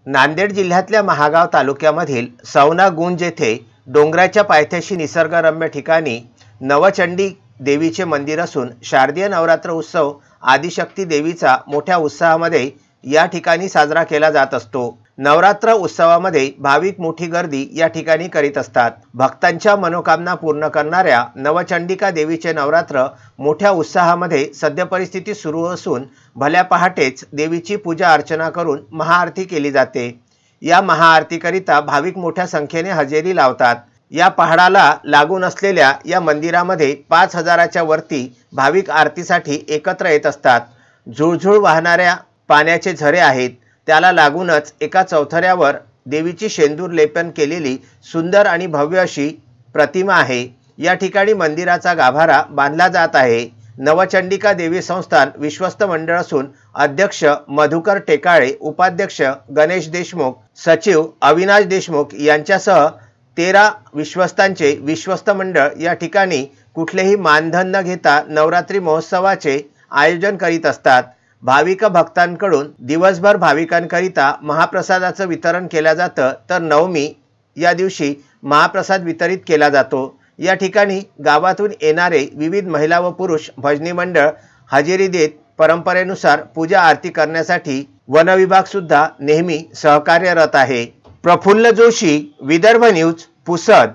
नांदेड जिल्ह्यातल्या महागाव तालुक्यामधील सवना गुंज येथे डोंगराच्या पायथ्याशी निसर्गरम्य ठिकाणी नवचंडी देवीचे मंदिर असून शारदीय नवरात्र उत्सव आदिशक्ती देवीचा मोठ्या उत्साहामध्ये या ठिकाणी साजरा केला जात असतो। नवरात्र उत्सवामध्ये भाविक मोठी गर्दी या ठिकाणी करीत असतात। भक्तांच्या मनोकामना पूर्ण करणाऱ्या नवचंडिका देवीचे नवरात्र मोठ्या उत्साहामध्ये सद्य परिस्थिती सुरू असून भल्या पहाटेच देवीची पूजा अर्चना करून महाआरती केली जाते। या महाआरतीकरिता भाविक मोठ्या संख्येने हजेरी लावतात। या पहाडाला लागून असलेल्या या मंदिरामध्ये 5000च्या वरती भाविक आरतीसाठी एकत्र येत असतात। झुळझुळ वाहणाऱ्या पाण्याचे झरे आहेत। त्याला लागूनच एका चौथऱ्यावर देवीची शेंदूर लेपन केलेली सुंदर आणि भव्य अशी प्रतिमा आहे। या ठिकाणी मंदिराचा गाभारा बांधला जात आहे। नवचंडिका देवी संस्थान विश्वस्त मंडळ असून अध्यक्ष मधुकर टेकाळे, उपाध्यक्ष गणेश देशमुख, सचिव अविनाश देशमुख यांच्यासह 13 विश्वस्तांचे विश्वस्त मंडळ या ठिकाणी कुठलेही मानधन न घेता नवरात्री महोत्सवाचे आयोजन करीत असतात। भाविक भक्तांकडून दिवसभर भाविकांकरिता महाप्रसादाचं वितरण केलं जातं, तर नवमी या दिवशी महाप्रसाद वितरित केला जातो। या ठिकाणी गावातून येणारे विविध महिला व पुरुष भजनी मंडळ हजेरी देत परंपरेनुसार पूजा आरती करण्यासाठी वन विभाग सुद्धा नेहमी सहकार्यरत आहे। प्रफुल्ल जोशी, विदर्भ न्यूज, पुसद।